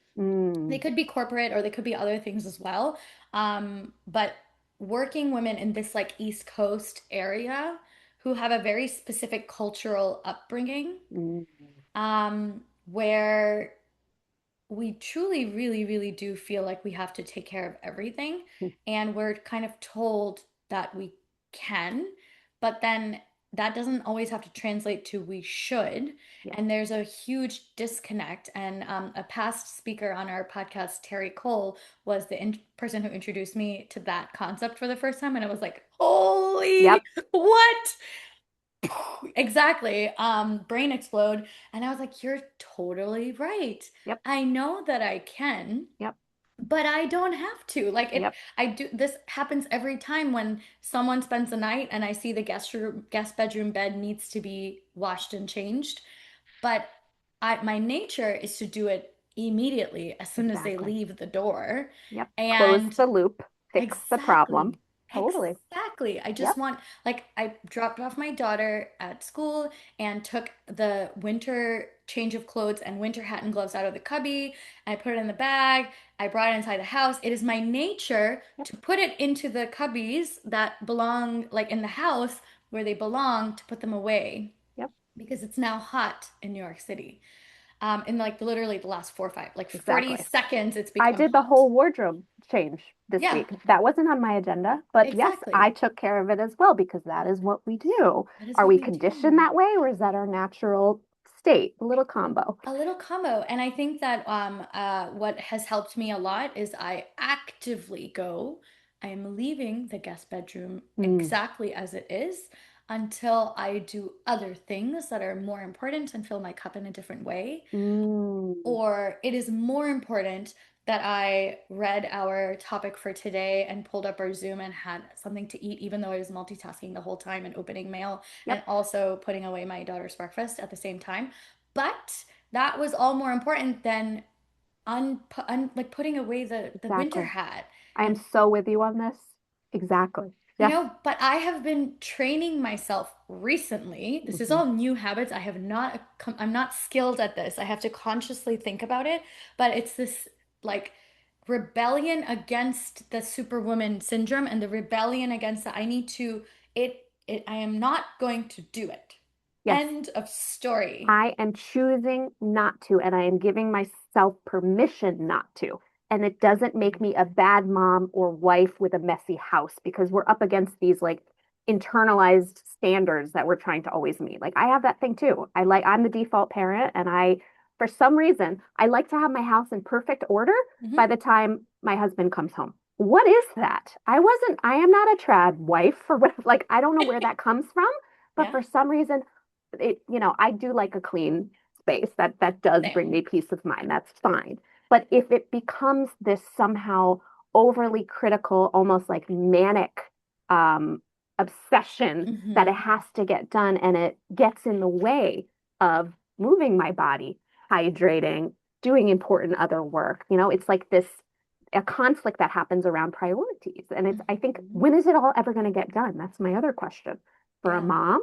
Speaker 1: They
Speaker 2: Mm,
Speaker 1: could be corporate or they could be other things as well. But working women in this like East Coast area who have a very specific cultural upbringing,
Speaker 2: mm,
Speaker 1: where we truly, really, really do feel like we have to take care of everything.
Speaker 2: mm.
Speaker 1: And we're kind of told that we can, but then that doesn't always have to translate to we should.
Speaker 2: Yeah.
Speaker 1: And there's a huge disconnect. And a past speaker on our podcast, Terry Cole, was the person who introduced me to that concept for the first time. And I was like, holy,
Speaker 2: Yep.
Speaker 1: what? Exactly. Brain explode. And I was like, you're totally right.
Speaker 2: Yep.
Speaker 1: I know that I can,
Speaker 2: Yep.
Speaker 1: but I don't have to. Like it,
Speaker 2: Yep.
Speaker 1: I do, this happens every time when someone spends the night and I see the guest bedroom bed needs to be washed and changed. But my nature is to do it immediately as soon as they
Speaker 2: Exactly.
Speaker 1: leave the door.
Speaker 2: Yep. Close
Speaker 1: And
Speaker 2: the loop, fix the problem.
Speaker 1: exactly.
Speaker 2: Totally.
Speaker 1: Exactly. I
Speaker 2: Yep.
Speaker 1: just want, like, I dropped off my daughter at school and took the winter change of clothes and winter hat and gloves out of the cubby. I put it in the bag. I brought it inside the house. It is my nature
Speaker 2: Yep.
Speaker 1: to put it into the cubbies that belong, like, in the house where they belong, to put them away
Speaker 2: Yep.
Speaker 1: because it's now hot in New York City. In like literally the last 4 or 5, like 40
Speaker 2: Exactly.
Speaker 1: seconds, it's
Speaker 2: I
Speaker 1: become
Speaker 2: did the
Speaker 1: hot.
Speaker 2: whole wardrobe change this
Speaker 1: Yeah,
Speaker 2: week. That wasn't on my agenda, but yes, I
Speaker 1: exactly.
Speaker 2: took care of it as well because that is what we do.
Speaker 1: That is
Speaker 2: Are
Speaker 1: what
Speaker 2: we
Speaker 1: we
Speaker 2: conditioned
Speaker 1: do.
Speaker 2: that way or is that our natural state? A little combo.
Speaker 1: A little combo. And I think that what has helped me a lot is I actively go, I am leaving the guest bedroom
Speaker 2: Mm,
Speaker 1: exactly as it is until I do other things that are more important and fill my cup in a different way.
Speaker 2: mm.
Speaker 1: Or it is more important that I read our topic for today and pulled up our Zoom and had something to eat, even though I was multitasking the whole time and opening mail and
Speaker 2: Yep,
Speaker 1: also putting away my daughter's breakfast at the same time. But that was all more important than like putting away the winter
Speaker 2: exactly.
Speaker 1: hat.
Speaker 2: I am
Speaker 1: And
Speaker 2: so with you on this. Exactly. Yes.
Speaker 1: but I have been training myself recently. This is
Speaker 2: Hmm.
Speaker 1: all new habits. I'm not skilled at this. I have to consciously think about it, but it's this like rebellion against the superwoman syndrome and the rebellion against that I need to I am not going to do it.
Speaker 2: Yes.
Speaker 1: End of story.
Speaker 2: I am choosing not to, and I am giving myself permission not to. And it doesn't make me a bad mom or wife with a messy house because we're up against these like internalized standards that we're trying to always meet. Like I have that thing too. I'm the default parent, and for some reason, I like to have my house in perfect order by
Speaker 1: Hmm.
Speaker 2: the time my husband comes home. What is that? I am not a trad wife or what, like, I don't know where that comes from, but
Speaker 1: Yeah,
Speaker 2: for some reason, I do like a clean space. That does bring
Speaker 1: same.
Speaker 2: me peace of mind. That's fine. But if it becomes this somehow overly critical, almost like manic um, obsession that it
Speaker 1: Hmm.
Speaker 2: has to get done and it gets in the way of moving my body, hydrating, doing important other work, it's like this a conflict that happens around priorities. And I think,
Speaker 1: Hmm.
Speaker 2: when is it all ever going to get done? That's my other question. For a
Speaker 1: Yeah.
Speaker 2: mom,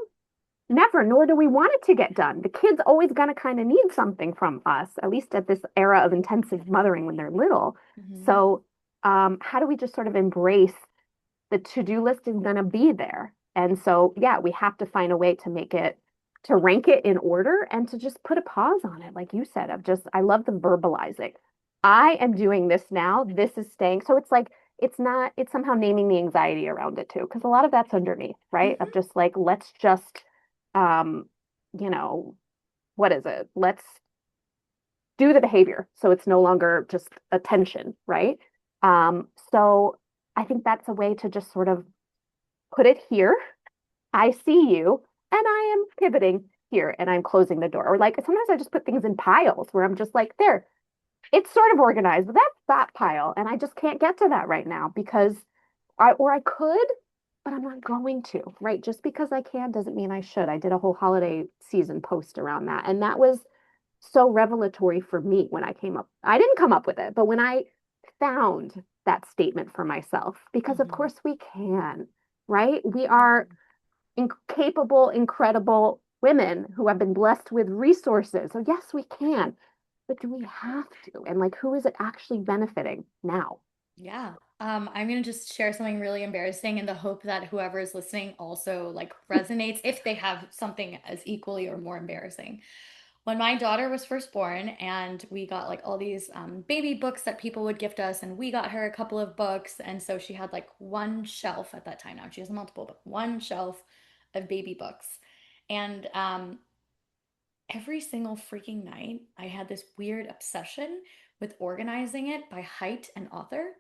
Speaker 2: never, nor do we want it to get done. The kid's always going to kind of need something from us, at least at this era of intensive mothering when they're little.
Speaker 1: Hmm.
Speaker 2: So, how do we just sort of embrace the to-do list is going to be there? And so, yeah, we have to find a way to to rank it in order and to just put a pause on it, like you said, I love the verbalizing. I am doing this now. This is staying. So it's like, it's somehow naming the anxiety around it too, because a lot of that's underneath, right? Of
Speaker 1: Hmm.
Speaker 2: just like, let's just um, you know, what is it? Let's do the behavior so it's no longer just attention, right? So I think that's a way to just sort of put it here. I see you, and I am pivoting here and I'm closing the door. Or like sometimes I just put things in piles where I'm just like, there, it's sort of organized, but that's that pile. And I just can't get to that right now because I could, but I'm not going to, right? Just because I can doesn't mean I should. I did a whole holiday season post around that. And that was so revelatory for me when I came up. I didn't come up with it, but when I found that statement for myself, because of
Speaker 1: Hmm.
Speaker 2: course we can, right? We are capable, incredible women who have been blessed with resources. So yes, we can. But do we have to? And like, who is it actually benefiting now?
Speaker 1: Yeah. I'm gonna just share something really embarrassing in the hope that whoever is listening also like resonates if they have something as equally or more embarrassing. When my daughter was first born, and we got like all these baby books that people would gift us, and we got her a couple of books, and so she had like one shelf at that time. Now she has multiple, but one shelf of baby books, and every single freaking night, I had this weird obsession with organizing it by height and author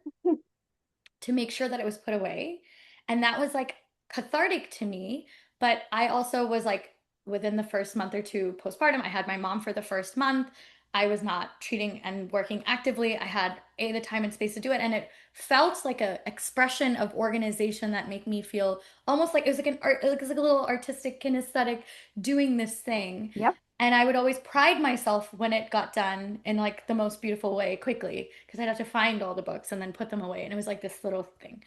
Speaker 1: to make sure that it was put away. And that was like cathartic to me. But I also was like, within the first month or two postpartum, I had my mom for the first month. I was not treating and working actively. I had the time and space to do it. And it felt like a expression of organization that made me feel almost like it was like an art, it was like a little artistic kinesthetic doing this thing.
Speaker 2: Yep,
Speaker 1: And I would always pride myself when it got done in like the most beautiful way quickly because I'd have to find all the books and then put them away. And it was like this little thing.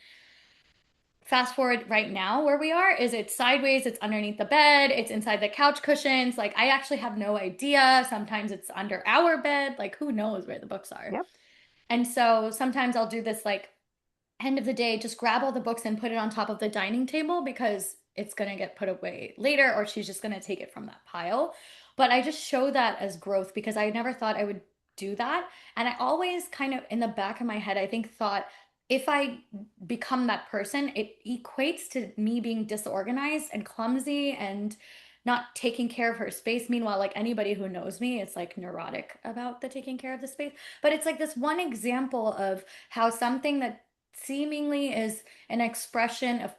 Speaker 1: Fast forward right now where we are is it's sideways, it's underneath the bed, it's inside the couch cushions. Like I actually have no idea. Sometimes it's under our bed. Like who knows where the books are.
Speaker 2: yep,
Speaker 1: And so sometimes I'll do this like end of the day, just grab all the books and put it on top of the dining table because it's going to get put away later or she's just going to take it from that pile. But I just show that as growth because I never thought I would do that. And I always kind of in the back of my head, I think thought if I become that person, it equates to me being disorganized and clumsy and not taking care of her space. Meanwhile, like anybody who knows me, it's like neurotic about the taking care of the space. But it's like this one example of how something that seemingly is an expression of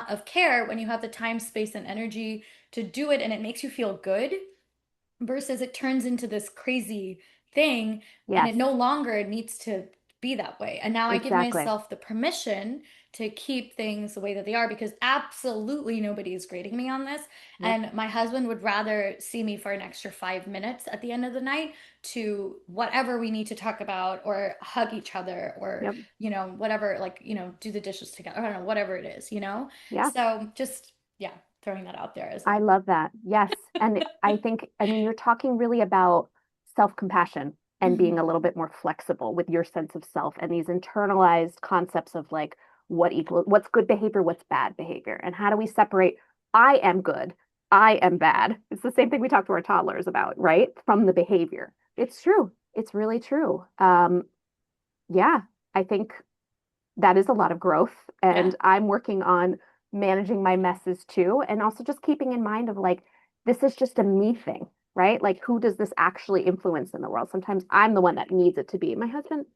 Speaker 1: of care when you have the time, space, and energy to do it, and it makes you feel good versus it turns into this crazy thing and
Speaker 2: yes,
Speaker 1: it no longer needs to be that way. And now I give
Speaker 2: exactly.
Speaker 1: myself the permission to keep things the way that they are because absolutely nobody is grading me on this.
Speaker 2: Yep,
Speaker 1: And my husband would rather see me for an extra 5 minutes at the end of the night to whatever we need to talk about or hug each other or,
Speaker 2: yep,
Speaker 1: whatever, like, do the dishes together. I don't know, whatever it is.
Speaker 2: yeah.
Speaker 1: So just, yeah, throwing that out there as
Speaker 2: I
Speaker 1: a.
Speaker 2: love that. Yes. And I think, I mean, you're talking really about self-compassion and being a
Speaker 1: Mhm.
Speaker 2: little bit more flexible with your sense of self and these internalized concepts of like what's good behavior, what's bad behavior, and how do we separate I am good, I am bad. It's the same thing we talk to our toddlers about, right? From the behavior. It's true. It's really true. Yeah, I think that is a lot of growth.
Speaker 1: Yeah.
Speaker 2: And I'm working on managing my messes too. And also just keeping in mind of like, this is just a me thing, right? Like, who does this actually influence in the world? Sometimes I'm the one that needs it to be. My husband,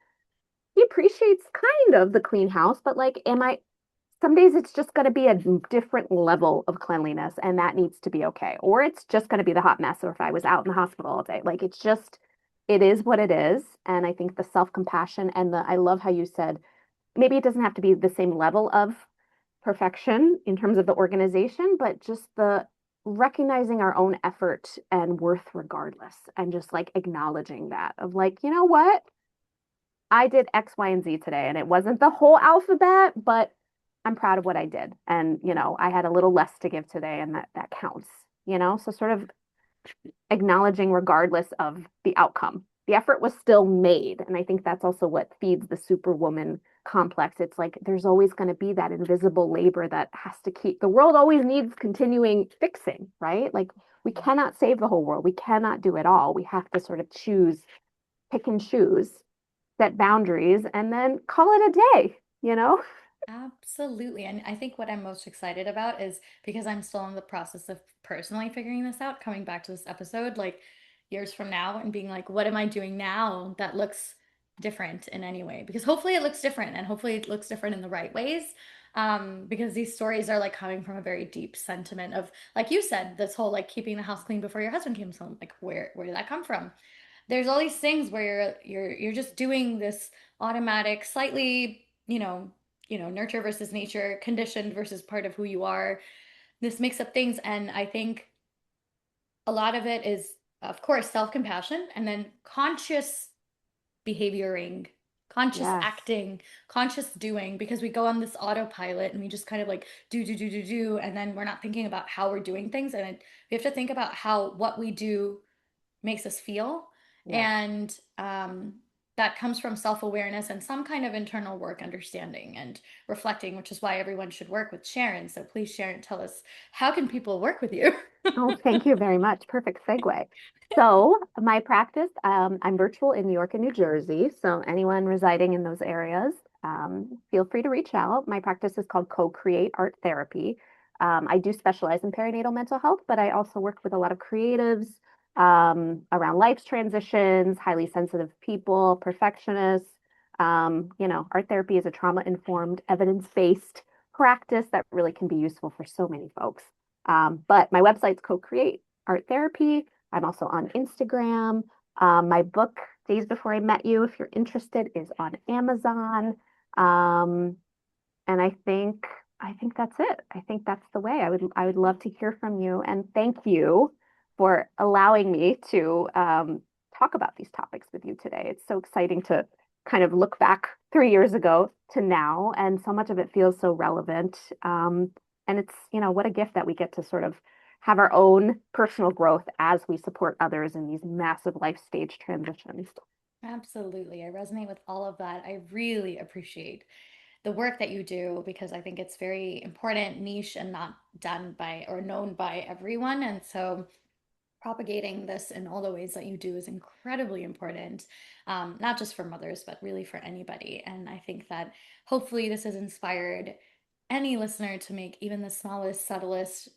Speaker 2: he appreciates kind of the clean house, but like, some days it's just going to be a different level of cleanliness and that needs to be okay. Or it's just going to be the hot mess. Or if I was out in the hospital all day, like, it is what it is. And I think the self-compassion and I love how you said, maybe it doesn't have to be the same level of perfection in terms of the organization, but just the recognizing our own effort and worth regardless, and just like acknowledging that of like, you know what? I did X, Y, and Z today, and it wasn't the whole alphabet, but I'm proud of what I did. And, I had a little less to give today, and that counts, So sort of acknowledging regardless of the outcome. The effort was still made. And I think that's also what feeds the superwoman complex. It's like there's always going to be that invisible labor that has to keep the world always needs continuing fixing, right? Like we cannot save the whole world. We cannot do it all. We have to sort of pick and choose, set boundaries, and then call it a day?
Speaker 1: Absolutely. And I think what I'm most excited about is because I'm still in the process of personally figuring this out, coming back to this episode, like years from now and being like, what am I doing now that looks different in any way? Because hopefully it looks different and hopefully it looks different in the right ways. because these stories are like coming from a very deep sentiment of, like you said, this whole like keeping the house clean before your husband comes home. Like where did that come from? There's all these things where you're just doing this automatic, slightly, nurture versus nature, conditioned versus part of who you are. This mix up things, and I think a lot of it is, of course, self-compassion and then conscious behavioring, conscious
Speaker 2: Yes.
Speaker 1: acting, conscious doing, because we go on this autopilot and we just kind of like do, and then we're not thinking about how we're doing things. And we have to think about how what we do makes us feel.
Speaker 2: Yes.
Speaker 1: And that comes from self-awareness and some kind of internal work, understanding and reflecting, which is why everyone should work with Sharon. So please, Sharon, tell us, how can people work with you?
Speaker 2: Oh, thank you very much. Perfect segue. So, my practice, I'm virtual in New York and New Jersey. So, anyone residing in those areas, feel free to reach out. My practice is called Co-Create Art Therapy. I do specialize in perinatal mental health, but I also work with a lot of creatives around life's transitions, highly sensitive people, perfectionists. Art therapy is a trauma-informed, evidence-based practice that really can be useful for so many folks. But my website's Co-Create Art Therapy. I'm also on Instagram. My book, Days Before I Met You, if you're interested, is on Amazon. Um, and I think that's it. I think that's the way. I would love to hear from you. And thank you for allowing me to talk about these topics with you today. It's so exciting to kind of look back 3 years ago to now, and so much of it feels so relevant. And it's, what a gift that we get to sort of have our own personal growth as we support others in these massive life stage transitions.
Speaker 1: Absolutely. I resonate with all of that. I really appreciate the work that you do because I think it's very important, niche, and not done by or known by everyone. And so propagating this in all the ways that you do is incredibly important, not just for mothers, but really for anybody. And I think that hopefully this has inspired any listener to make even the smallest, subtlest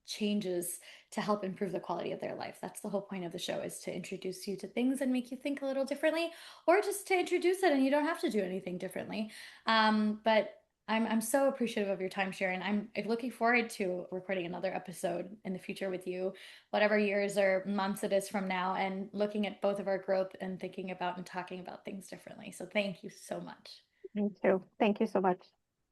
Speaker 1: changes to help improve the quality of their life. That's the whole point of the show, is to introduce you to things and make you think a little differently, or just to introduce it and you don't have to do anything differently. But I'm so appreciative of your time, Sharon. I'm looking forward to recording another episode in the future with you, whatever years or months it is from now, and looking at both of our growth and thinking about and talking about things differently. So thank you so much.
Speaker 2: Me too. Thank you so much.